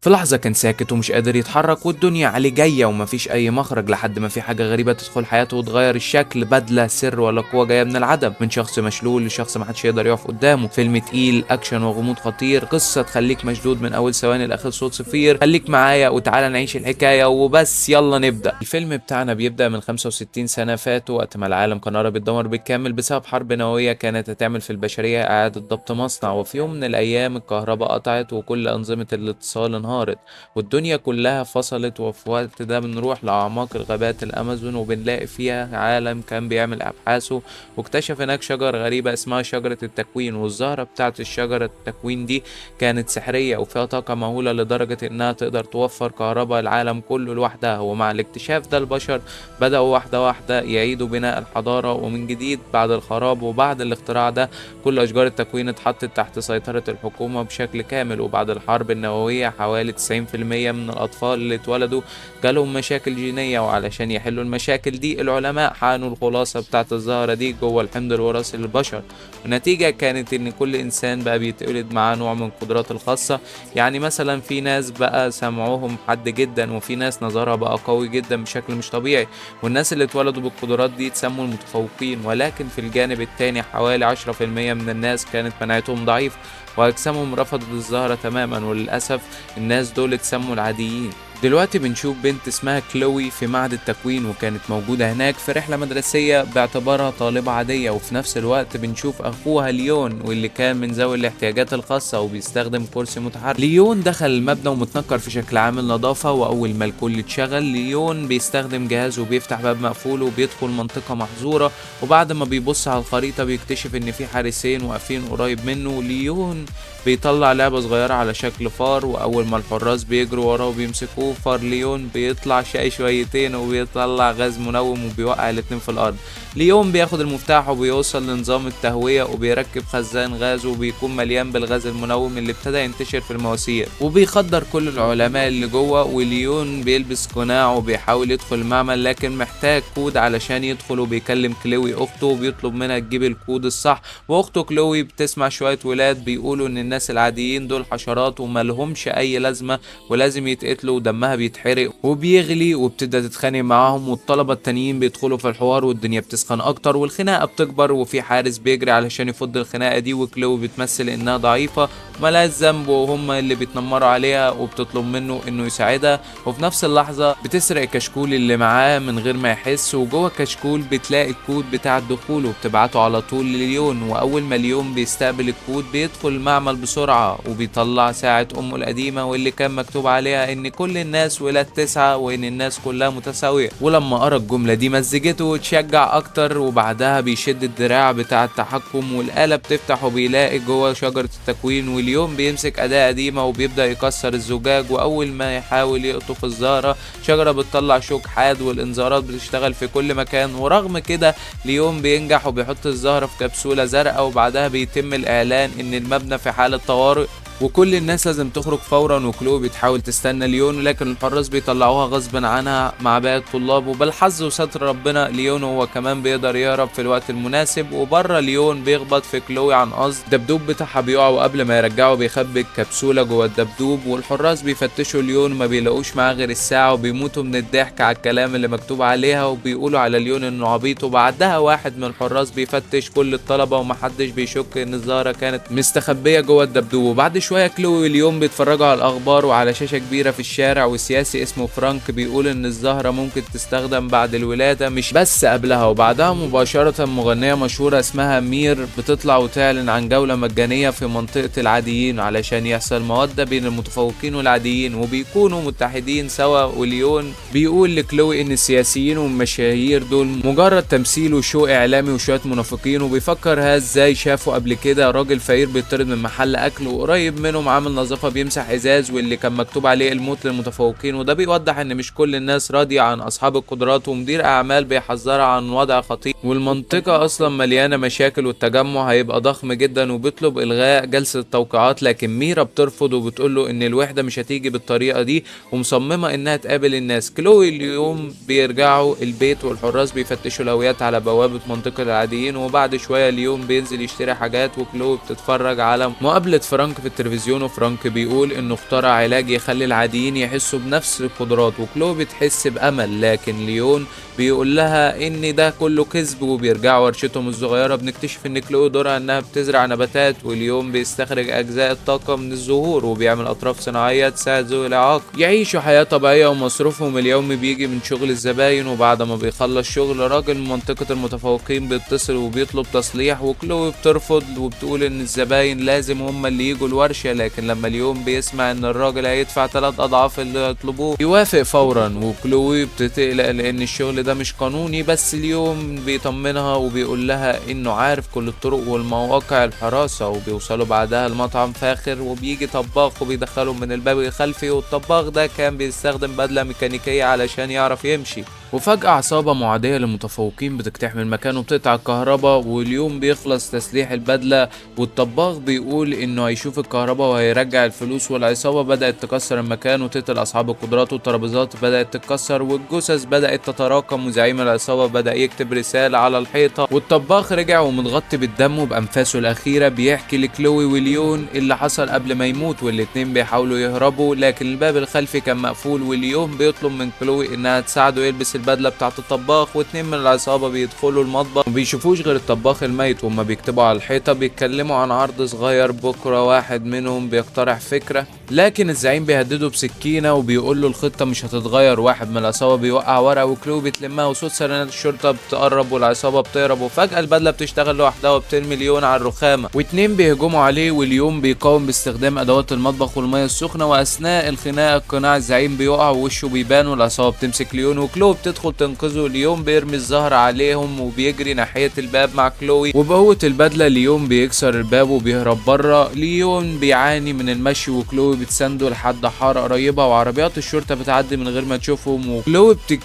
في لحظة كان ساكت ومش قادر يتحرك، والدنيا عليه جاية ومفيش أي مخرج، لحد ما في حاجة غريبة تدخل حياته وتغير الشكل. بدلة، سر، ولا قوة جاية من العدم، من شخص مشلول لشخص محدش يقدر يقف قدامه. فيلم تقيل، أكشن وغموض خطير، قصة تخليك مشدود من أول ثواني لآخر صوت صفير. خليك معايا وتعالى نعيش الحكاية وبس، يلا نبدأ. الفيلم بتاعنا بيبدأ من 65 سنة فاتوا، وقت ما العالم كان قرب يتدمر بالكامل بسبب حرب نووية كانت هتعمل في البشرية إعادة ضبط مصنع. وفي يوم من الأيام الكهرباء قطعت وكل أنظمة الاتصال انهارت والدنيا كلها فصلت. وفي وقت ده بنروح لأعماق الغابات الأمازون وبنلاقي فيها عالم كان بيعمل أبحاثه، واكتشف هناك شجرة غريبة اسمها شجرة التكوين. والزهرة بتاعت الشجرة التكوين دي كانت سحرية وفيها طاقة مهولة لدرجة إنها تقدر توفر كهرباء العالم كله لوحدها. ومع الاكتشاف ده البشر بدأوا واحدة واحدة يعيدوا بناء الحضارة ومن جديد بعد الخراب. وبعد الاختراع ده كل أشجار التكوين اتحطت تحت سيطرة الحكومة بشكل كامل. وبعد الحرب النووية حوالي 90% من الأطفال اللي اتولدوا جالهم مشاكل جينية، وعلشان يحلوا المشاكل دي العلماء حقنوا الخلاصة بتاعت الزهرة دي جوه الحمض الوراثي للبشر. والنتيجة كانت إن كل إنسان بقى بيتولد معاه نوع من القدرات الخاصة. يعني مثلا في ناس بقى سمعهم حاد جدا، وفي ناس نظرها بقى قوي جدا بشكل مش طبيعي. والناس اللي اتولدوا بالقدرات دي اتسموا المتفوقين. ولكن في الجانب التاني حوالي 10% من الناس كانت مناعتهم ضعيف وأجسامهم رفضت الزهرة تماما، وللأسف الناس دول اتسموا العاديين. دلوقتي بنشوف بنت اسمها كلوي في معهد التكوين، وكانت موجودة هناك في رحلة مدرسية باعتبارها طالبة عادية. وفي نفس الوقت بنشوف أخوها ليون، واللي كان من ذوي الاحتياجات الخاصة وبيستخدم كرسي متحرك. ليون دخل المبنى ومتنكر في شكل عامل نظافة، وأول ما الكل اتشغل ليون بيستخدم جهاز وبيفتح باب مقفول وبيدخل منطقة محظورة. وبعد ما بيبص على الخريطة بيكتشف إن في حارسين واقفين قريب منه. ليون بيطلع لعبة صغيرة على شكل فار، وأول ما الحراس بيجروا وراه وبيمسكوه فار ليون بيطلع شقي شويتين وبيطلع غاز منوم وبيوقع الاتنين في الأرض. ليون بياخد المفتاح وبيوصل لنظام التهوية وبيركب خزان غاز وبيكون مليان بالغاز المنوم اللي ابتدى ينتشر في المواسير، وبيخدر كل العلماء اللي جوه. وليون بيلبس قناع وبيحاول يدخل المعمل لكن محتاج كود علشان يدخل، وبيكلم كلوي أخته وبيطلب منها تجيب الكود الصح. وأخته كلوي بتسمع شوية ولاد بيقولوا إن الناس العاديين دول حشرات وملهمش أي لازمة ولازم يتقتلوا ودمها بيتحرق وبيغلي، وبتبدأ تتخانق معاهم. والطلبة التانيين بيدخلوا في الحوار والدنيا بتسخن أكتر والخناقة بتكبر، وفي حارس بيجري علشان يفض الخناقة دي. وكلوي بتمثل إنها ضعيفة ملهاش ذنب وهم اللي بيتنمروا عليها، وبتطلب منه إنه يساعدها. وفي نفس اللحظة بتسرق الكشكول اللي معاه من غير ما يحس، وجوه الكشكول بتلاقي الكود بتاع الدخول وبتبعته على طول لليون. وأول ما ليون بيستقبل الكود بيدخل المعمل بسرعة وبيطلع ساعة أمه القديمة واللي كان مكتوب عليها إن كل الناس ولاد 9 وإن الناس كلها متساوية. ولما قرأ الجملة دي مزجته وتشجع أكتر، وبعدها بيشد الدراع بتاع التحكم والآلة بتفتح وبيلاقي جوه شجرة التكوين. واليوم بيمسك أداة قديمة وبيبدأ يكسر الزجاج، وأول ما يحاول يقطف الزهرة شجرة بتطلع شوك حاد والإنذارات بتشتغل في كل مكان. ورغم كده ليون بينجح وبيحط الزهرة في كبسولة زرقاء، وبعدها بيتم الإعلان إن المبنى في حالة طوارئ وكل الناس لازم تخرج فورا. وكلو بتحاول تستنى ليون لكن الحراس بيطلعوها غصبا عنها مع باقي الطلاب. وبالحظ وستر ربنا ليون هو كمان بيقدر يهرب في الوقت المناسب. وبره ليون بيخبط في كلوي عن قصد، الدبدوب بتاعها بيقع وقبل ما يرجعه بيخبي الكبسولة جوه الدبدوب. والحراس بيفتشوا ليون ما بيلاقوش معاه غير الساعة وبيموتوا من الضحك على الكلام اللي مكتوب عليها، وبيقولوا على ليون انه عبيط. وبعدها واحد من الحراس بيفتش كل الطلبة ومحدش بيشك ان الزهرة كانت مستخبية جوه الدبدوب. وبعد شوية كلوي واليوم بيتفرجوا على الأخبار وعلى شاشة كبيرة في الشارع، والسياسي اسمه فرانك بيقول إن الزهرة ممكن تستخدم بعد الولادة مش بس قبلها. وبعدها مباشرة مغنية مشهورة اسمها مير بتطلع وتعلن عن جولة مجانية في منطقة العاديين علشان يحصل مودة بين المتفوقين والعاديين وبيكونوا متحدين سوا. وليون بيقول لكلوي إن السياسيين والمشاهير دول مجرد تمثيل وشو إعلامي وشوية منافقين. وبيفكر ها ازاي شافوا قبل كده راجل فقير بيطرد من محل أكل وقريب منهم عامل نظافة بيمسح ازاز واللي كان مكتوب عليه الموت للمتفوقين. وده بيوضح ان مش كل الناس راضية عن اصحاب القدرات، ومدير اعمال بيحذرها عن وضع خطير والمنطقة اصلا مليانة مشاكل والتجمع هيبقى ضخم جدا. وبيطلب الغاء جلسة التوقيعات لكن ميرا بترفض وبتقول له ان الوحدة مش هتيجي بالطريقة دي ومصممة انها تقابل الناس. كلوي اليوم بيرجعوا البيت والحراس بيفتشوا الهويات على بوابة منطقة العاديين. وبعد شوية اليوم بينزل يشتري حاجات وكلوي بتتفرج على مقابلة فرانك في التلفزيون التلفزيون وفرانك بيقول انه اخترع علاج يخلي العاديين يحسوا بنفس القدرات، وكلو بتحس بامل، لكن ليون بيقول لها ان ده كله كذب. وبيرجعوا ورشتهم الصغيره، بنكتشف ان كلو دورها انها بتزرع نباتات، واليوم بيستخرج اجزاء الطاقه من الزهور وبيعمل اطراف صناعيه تساعد ذوي الاعاقه يعيشوا حياه طبيعيه، ومصروفهم اليومي بيجي من شغل الزباين. وبعد ما بيخلص شغل، راجل من منطقه المتفوقين بيتصل وبيطلب تصليح، وكلو بترفض وبتقول ان الزباين لازم هم اللي يجوا الورشه. لكن لما اليوم بيسمع ان الراجل هيدفع 3 اضعاف اللي يطلبوه، يوافق فورا. وكلوي بتتقلق لان الشغل ده مش قانوني، بس اليوم بيطمنها وبيقول لها انه عارف كل الطرق والمواقع الحراسة. وبيوصلوا بعدها المطعم فاخر، وبيجي طباخ وبيدخلهم من الباب الخلفي، والطباخ ده كان بيستخدم بدلة ميكانيكية علشان يعرف يمشي. وفجأة عصابة معادية للمتفوقين بتقتحم المكان وبتقطع الكهرباء، واليوم بيخلص تسليح البدلة، والطباخ بيقول انه هيشوف الكهرباء وهيرجع الفلوس. والعصابة بدأت تكسر المكان وتقتل اصحاب القدرات، والترابيزات بدأت تتكسر والجثث بدأت تتراكم، وزعيم العصابة بدأ يكتب رسالة على الحيطة. والطباخ رجع ومتغطي بالدم وبأنفاسه الأخيرة بيحكي لكلوي وليون اللي حصل قبل ما يموت، والاتنين بيحاولوا يهربوا لكن الباب الخلفي كان مقفول. واليوم بيطلب من كلوي انها تساعده يلبس البدله بتاعه الطباخ، واتنين من العصابه بيدخلوا المطبخ ومبيشوفوش غير الطباخ الميت. وهما بيكتبوا على الحيطه بيتكلموا عن عرض صغير بكره. واحد منهم بيقترح فكره، لكن الزعيم بيهدده بسكينه وبيقول له الخطه مش هتتغير. واحد من العصابه بيوقع ورقه وكلو بتلمها، وصوت سيرينات الشرطه بتقرب والعصابه بتهرب. وفجاه البدله بتشتغل لوحدها وبترمي ليون على الرخامه، واتنين بيهجموا عليه، واليوم بيقاوم باستخدام ادوات المطبخ والميه السخنه. واثناء الخناقه قناع الزعيم بيقع ووشه بيبان، والعصابه بتمسك ليون وكلو بتدخل تنقذه. اليوم بيرمي الزهر عليهم وبيجري ناحيه الباب مع كلوي، وبقوه البدله ليون بيكسر الباب وبيهرب بره. ليون بيعاني من المشي وكلوي بتسنده لحد حاره قريبه، وعربيات الشرطه بتعدي من غير ما تشوفهم.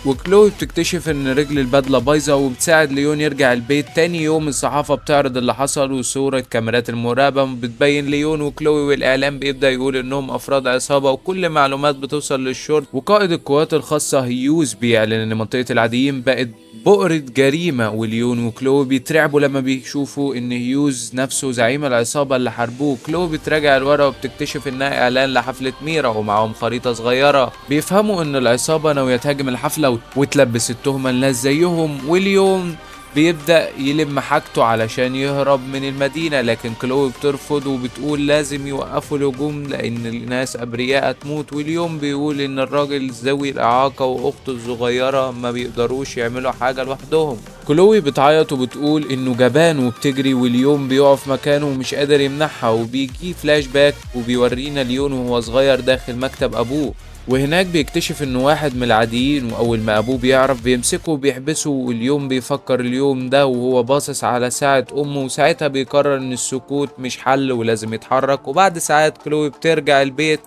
وكلوي بتكتشف ان رجل البدله بايظه وبتساعد ليون يرجع البيت. تاني يوم الصحافه بتعرض اللي حصل وصوره كاميرات المراقبه بتبين ليون وكلوي، والاعلام بيبدا يقول انهم افراد عصابه، وكل معلومات بتوصل للشرطه. وقائد القوات الخاصه هيوز بيعلن ان منطقه العاديين بقت بؤرة جريمة. وليون وكلو بيترعبوا لما بيشوفوا ان هيوز نفسه زعيم العصابة اللي حاربوه. كلو بتراجع الورقة وبتكتشف انها اعلان لحفلة ميرا، ومعاهم خريطة صغيرة. بيفهموا ان العصابة ناوية تهاجم الحفلة وتلبس التهمة لناس زيهم. واليوم بيبدأ يلم حاجته علشان يهرب من المدينة، لكن كلو بترفض وبتقول لازم يوقفوا الهجوم لأن الناس أبرياء تموت. واليوم بيقول إن الراجل ذوي الإعاقة وأخته الصغيرة ما بيقدروش يعملوا حاجة لوحدهم. كلوي بتعيط وبتقول إنه جبان وبتجري، واليوم بيقف مكانه ومش قادر يمنعها. وبيجي فلاش باك وبيورينا ليون وهو صغير داخل مكتب أبوه، وهناك بيكتشف انه واحد من العاديين، واول ما ابوه بيعرف بيمسكه وبيحبسه. واليوم بيفكر اليوم ده وهو باصص على ساعة امه، وساعتها بيقرر ان السكوت مش حل ولازم يتحرك. وبعد ساعات كلوي بترجع البيت.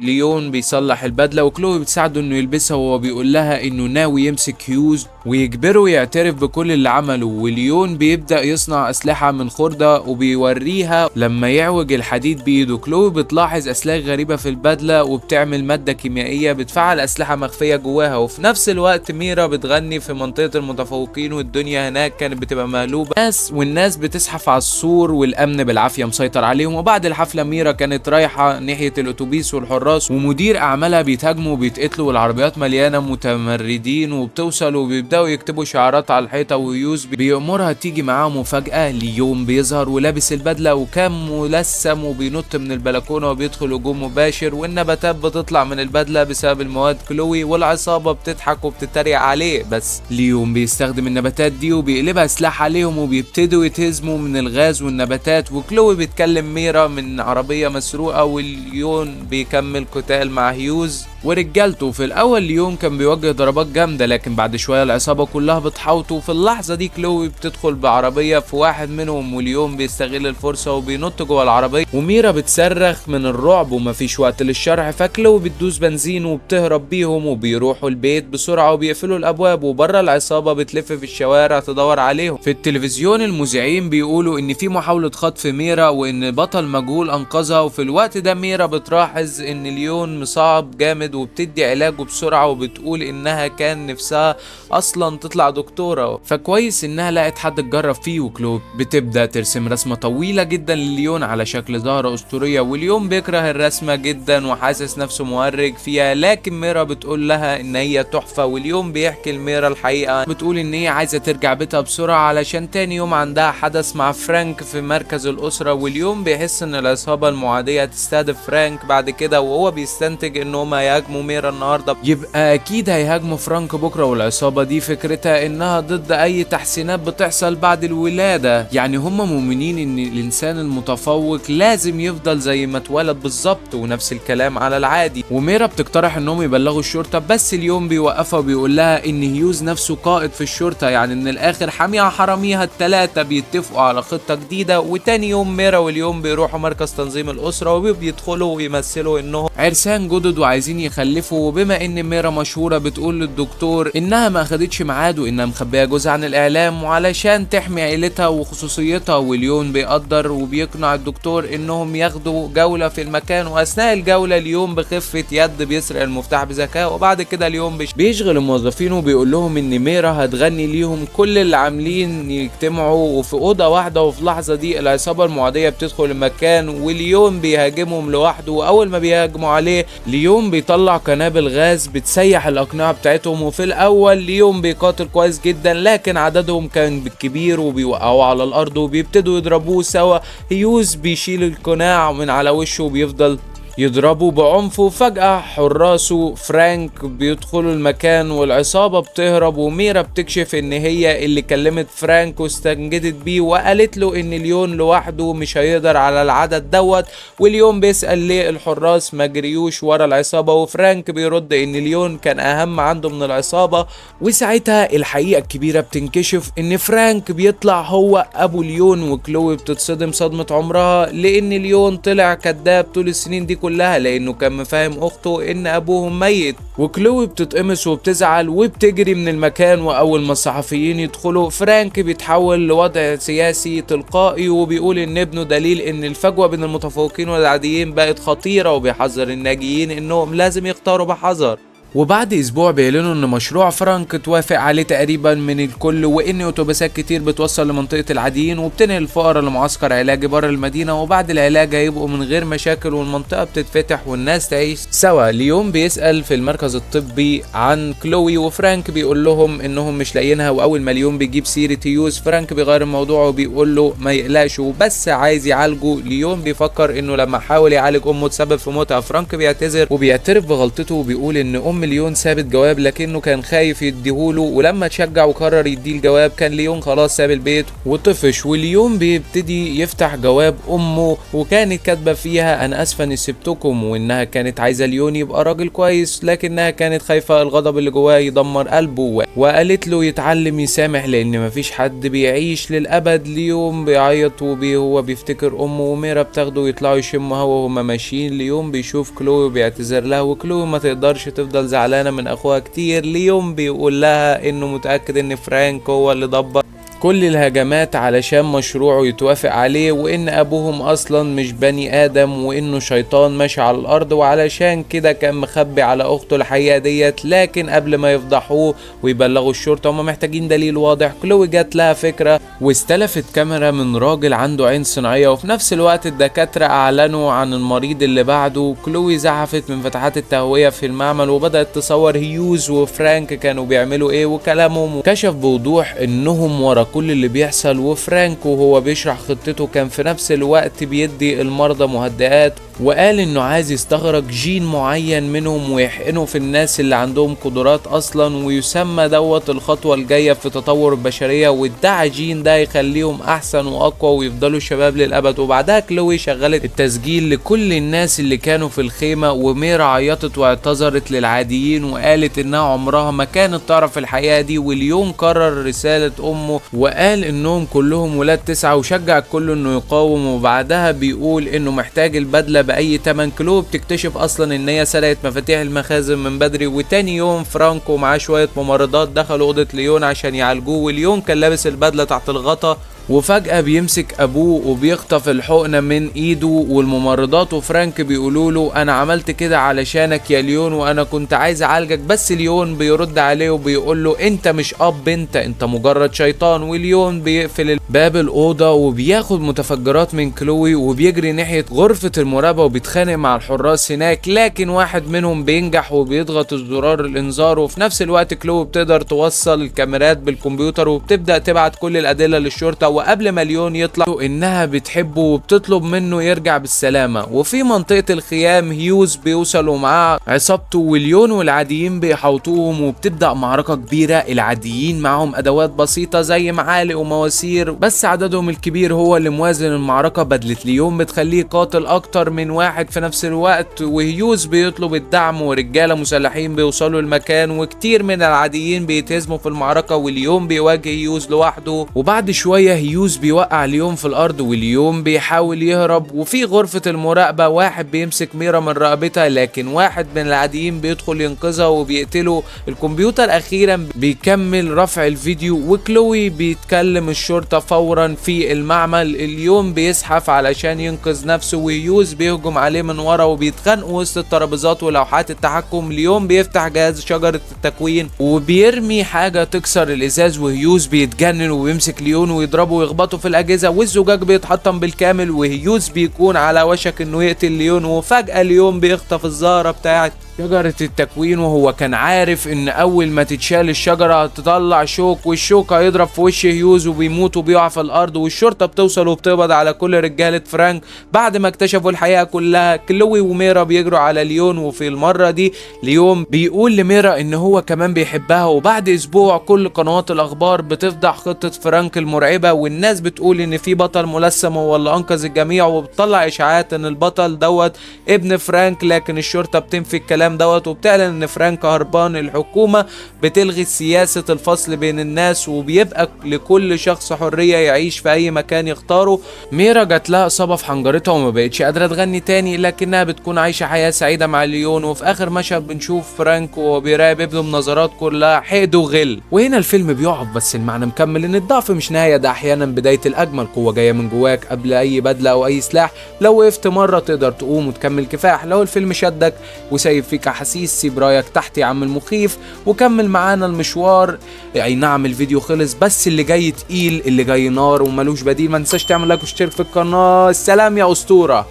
ليون بيصلح البدلة وكلوي بتساعده انه يلبسها، وهو بيقول لها انه ناوي يمسك هيوز ويجبره يعترف بكل اللي عمله. وليون بيبدأ يصنع اسلحة من خردة وبيوريها لما يعوج الحديد بايده. كلوي بتلاحظ اسلاك غريبة في البدلة وبتعمل مادة كيميائية بتفعل اسلحة مخفية جواها. وفي نفس الوقت ميرا بتغني في منطقة المتفوقين، والدنيا هناك كانت بتبقى مقلوبة والناس بتزحف على السور، والامن بالعافية مسيطر عليهم. وبعد الحفلة ميرا كانت رايحة ناحية الاتوبيس والحراس ومدير اعمالها بيتهاجموا وبيتقتلوا، والعربيات مليانة متمردين. وبتوصل وبيبداوا يكتبوا شعارات على الحيطة، ويوز بيأمرها تيجي معاهم. وفجأة ليون بيظهر ولابس البدلة وكان ملثم وبينط من البلكونة وبيدخل هجوم مباشر، والنباتات بتطلع من البدلة بسبب المواد كلوي، والعصابة بتضحك وبتتريق عليه. بس ليون بيستخدم النباتات دي وبيقلبها سلاح عليهم، وبيبتدوا يتهزموا من الغاز والنباتات. وكلوي بيتكلم ميرا من عربية مسروقة، واليون بيكمل قتال مع هيوز ورجالته. في الاول ليون كان بيوجه ضربات جامده، لكن بعد شويه العصابه كلها بتحاوطه. وفي اللحظه دي كلوي بتدخل بعربيه في واحد منهم، وليون بيستغل الفرصه وبينط جوه العربيه، وميرا بتصرخ من الرعب ومفيش وقت للشرح. فكلوي بتدوس بنزين وبتهرب بيهم، وبيروحوا البيت بسرعه وبيقفلوا الابواب، وبره العصابه بتلف في الشوارع تدور عليهم. في التلفزيون المذيعين بيقولوا ان في محاوله خطف ميرا وان بطل مجهول انقذها. وفي الوقت ده ميرا بتلاحظ ان ليون مصاب جامد جامد وبتدي علاجه بسرعة، وبتقول انها كان نفسها اصلا تطلع دكتورة، فكويس انها لقت حد تجرب فيه. وكلو بتبدأ ترسم رسمة طويلة جدا لليون على شكل زهرة اسطورية، واليون بيكره الرسمة جدا وحاسس نفسه مهرج فيها، لكن ميرا بتقول لها ان هي تحفة. واليون بيحكي لميرا الحقيقة، بتقول ان هي عايزة ترجع بيتها بسرعة علشان تاني يوم عندها حدث مع فرانك في مركز الأسرة. واليوم بيحس ان العصابة المعادية تستهدف فرانك بعد كده، وهو بيستنتج ان هما هيهاجموا ميرا النهاردة، يبقى اكيد هيهاجموا فرانك بكرة. والعصابة دي فكرتها انها ضد اي تحسينات بتحصل بعد الولادة، يعني هما مؤمنين ان الانسان المتفوق لازم يفضل زي ما اتولد بالظبط، ونفس الكلام على العادي. وميرا بتقترح انهم يبلغوا الشرطة، بس اليوم بيوقفها وبيقول لها ان هيوز نفسه قائد في الشرطة، يعني من الاخر حاميها حراميها التلاتة بيتفقوا على خطة جديدة. وتاني يوم ميرا واليوم بيروحوا مركز تنظيم الاسرة، وبيدخلوا ويمثلوا انهم عرسان جدد وعايزين يخلفوا. وبما ان ميرا مشهورة بتقول للدكتور انها ما اخدتش ميعاد وانها مخبية جوزها عن الاعلام وعلشان تحمي عيلتها وخصوصيتها. واليوم بيقدر وبيقنع الدكتور انهم ياخدوا جولة في المكان، واثناء الجولة اليوم بخفة يد بيسرق المفتاح بذكاء. وبعد كده اليوم بيشغل الموظفين وبيقول لهم ان ميرا هتغني ليهم كل اللي عاملين يجتمعوا وفي اوضة واحدة. وفي اللحظة دي العصابة المعادية بتدخل المكان، واليوم بيهاجمهم لوحده. واول ما بيهاجموا عليه ليوم بيطلع قنابل غاز بتسيح الاقنعة بتاعتهم. وفي الاول ليوم بيقاتل كويس جدا، لكن عددهم كان بالكبير وبيوقعوا على الارض وبيبتدوا يضربوه سوا. هيوز بيشيل القناع من على وشه وبيفضل يضربوا بعنف. وفجأة حراسه فرانك بيدخلوا المكان والعصابة بتهرب، وميرا بتكشف ان هي اللي كلمت فرانك واستنجدت بيه وقالت له ان ليون لوحده مش هيقدر على العدد دوت. واليوم بيسأل ليه الحراس ما جريوش ورا العصابة، وفرانك بيرد ان ليون كان اهم عنده من العصابة. وساعتها الحقيقة الكبيرة بتنكشف ان فرانك بيطلع هو ابو ليون. وكلوي بتتصدم صدمة عمرها لان ليون طلع كذاب طول السنين دي كلها، لانه كان مفاهم اخته ان ابوهم ميت. وكلوي بتتقمص وبتزعل وبتجري من المكان. واول ما الصحفيين يدخلوا فرانك بيتحول لوضع سياسي تلقائي، وبيقول ان ابنه دليل ان الفجوة بين المتفوقين والعاديين بقت خطيرة، وبيحذر الناجيين انهم لازم يختاروا بحذر. وبعد اسبوع بيعلنوا ان مشروع فرانك توافق عليه تقريبا من الكل، وان اتوبيسات كتير بتوصل لمنطقة العاديين وبتنقل الفقراء لمعسكر علاجي بره المدينة. وبعد العلاج هيبقوا من غير مشاكل والمنطقة بتتفتح والناس تعيش سوا. ليوم بيسأل في المركز الطبي عن كلوي، وفرانك بيقول لهم انهم مش لاقيينها. واول ما ليوم بيجيب سيرة هيوز فرانك بيغير الموضوع وبيقول له ما يقلقش وبس عايز يعالجه. ليوم بيفكر انه لما حاول يعالج امه تسبب في موتها. فرانك بيعتذر وبيعترف بغلطته وبيقول ان ليون ساب الجواب لكنه كان خايف يديهوله، ولما تشجع وقرر يديه الجواب كان ليون خلاص ساب البيت وطفش. وليون بيبتدي يفتح جواب امه وكانت كاتبه فيها انا اسفه اني سبتكم، وانها كانت عايزه ليون يبقى راجل كويس لكنها كانت خايفه الغضب اللي جواه يدمر قلبه، وقالت له يتعلم يسامح لان مفيش حد بيعيش للابد. ليون بيعيط وهو بيفتكر امه، وميرا بتاخده ويطلعوا يشموا هوا وهما ماشيين. ليون بيشوف كلوي وبيعتذر لها، وكلوي ما تقدرش تفضل زعلانه من اخوها كتير. ليون بيقول لها انه متاكد ان فرانك هو اللي دبر كل الهجمات علشان مشروعه يتوافق عليه، وان ابوهم اصلا مش بني ادم وانه شيطان ماشي على الارض، وعلشان كده كان مخبي على اخته الحقيقه ديت. لكن قبل ما يفضحوه ويبلغوا الشرطه هما محتاجين دليل واضح. كلوي جات لها فكره واستلفت كاميرا من راجل عنده عين صناعيه، وفي نفس الوقت الدكاتره اعلنوا عن المريض اللي بعده. كلوي زحفت من فتحات التهويه في المعمل وبدات تصور هيوز وفرانك كانوا بيعملوا ايه وكلامهم، وكشف بوضوح انهم ورا كل اللي بيحصل. وفرانك وهو بيشرح خطته كان في نفس الوقت بيدي المرضى مهدئات، وقال انه عايز يستخرج جين معين منهم ويحقنه في الناس اللي عندهم قدرات اصلا، ويسمى دوت الخطوة الجاية في تطور البشرية، وادعى جين ده يخليهم احسن واقوى ويفضلوا شباب للابد. وبعدها كلوي شغلت التسجيل لكل الناس اللي كانوا في الخيمة، وميرا عيطت واعتذرت للعاديين وقالت انها عمرها ما كانت تعرف الحقيقة دي. وليون كرر رسالة امه وقال انهم كلهم ولاد 9 وشجع الكل انه يقاوم. وبعدها بيقول انه محتاج البدلة بأي تمن. كلوي بتكتشف اصلا ان هي سرقت مفاتيح المخازن من بدري. وتاني يوم فرانكو معاه شوية ممرضات دخلوا اوضة ليون عشان يعالجوه، وليون كان لابس البدلة تحت الغطا وفجأة بيمسك ابوه وبيخطف الحقنة من ايده والممرضات وفرانك بيقولوا له انا عملت كده علشانك يا ليون وانا كنت عايز اعالجك، بس ليون بيرد عليه وبيقول له انت مش اب، انت مجرد شيطان. وليون بيقفل باب الاوضه وبياخد متفجرات من كلوي وبيجري ناحيه غرفه المراقبه وبيتخانق مع الحراس هناك، لكن واحد منهم بينجح وبيضغط الزرار الانذار، وفي نفس الوقت كلوي بتقدر توصل الكاميرات بالكمبيوتر وبتبدا تبعت كل الادله للشرطه. وقبل ما ليون يطلع انها بتحبه وبتطلب منه يرجع بالسلامه. وفي منطقه الخيام هيوز بيوصلوا معاه عصابته وليون والعاديين بيحوطوهم وبتبدا معركه كبيره. العاديين معاهم ادوات بسيطه زي معالق ومواسير، بس عددهم الكبير هو اللي موازن المعركه. بدله ليون بتخليه قاتل اكتر من واحد في نفس الوقت، وهيوز بيطلب الدعم ورجاله مسلحين بيوصلوا المكان، وكتير من العاديين بيتهزموا في المعركه وليون بيواجه هيوز لوحده. وبعد شويه هيوز بيوقع ليون في الارض وليون بيحاول يهرب. وفي غرفه المراقبه واحد بيمسك ميرا من رقبتها، لكن واحد من العاديين بيدخل ينقذها وبيقتله. الكمبيوتر اخيرا بيكمل رفع الفيديو وكلوي بيتكلم الشرطه فورا في المعمل. ليون بيزحف علشان ينقذ نفسه وهيوز بيهجم عليه من ورا وبيتخانقوا وسط الترابيزات ولوحات التحكم. ليون بيفتح جهاز شجره التكوين وبيرمي حاجه تكسر الازاز، وهيوز بيتجنن وبيمسك ليون ويضربه ويخبطه في الاجهزه والزجاج بيتحطم بالكامل، وهيوز بيكون على وشك انه يقتل ليون. وفجاه ليون بيخطف الزهره بتاعت شجرة التكوين، وهو كان عارف ان اول ما تتشال الشجرة هتطلع شوك، والشوك هيضرب في وش هيوز وبيموت وبيقع في الارض. والشرطة بتوصل وبتقبض على كل رجالة فرانك بعد ما اكتشفوا الحقيقة كلها. كلوي وميرا بيجروا على ليون، وفي المرة دي ليون بيقول لميرا ان هو كمان بيحبها. وبعد اسبوع كل قنوات الاخبار بتفضح خطة فرانك المرعبة، والناس بتقول ان في بطل ملثم هو اللي انقذ الجميع، وبتطلع اشاعات ان البطل دوت ابن فرانك. لكن الشرطة بتنفي الكلام دوت وبتعلن ان فرانك هربان. الحكومة بتلغي سياسة الفصل بين الناس وبيبقى لكل شخص حرية يعيش في اي مكان يختاره. ميرا جات لها اصابة في حنجرتها وما بقتش قادرة تغني تاني، لكنها بتكون عايشة حياة سعيدة مع ليون. وفي اخر مشهد بنشوف فرانك وهو بيراقب ابنه بنظرات كلها حقد وغل. وهنا الفيلم بيقف، بس المعنى مكمل ان الضعف مش نهاية، ده احيانا بداية الاجمل. قوة جاية من جواك قبل اي بدلة او اي سلاح. لو وقفت مرة تقدر تقوم وتكمل كفاح. لو الفيلم شدك وسايب فيك احاسيس سيب رايك تحت يا عم المخيف وكمل معانا المشوار. اي نعم الفيديو خلص، بس اللي جاي تقيل، اللي جاي نار وملوش بديل. ما تنساش تعمل لايك واشترك في القناة. السلام يا اسطورة.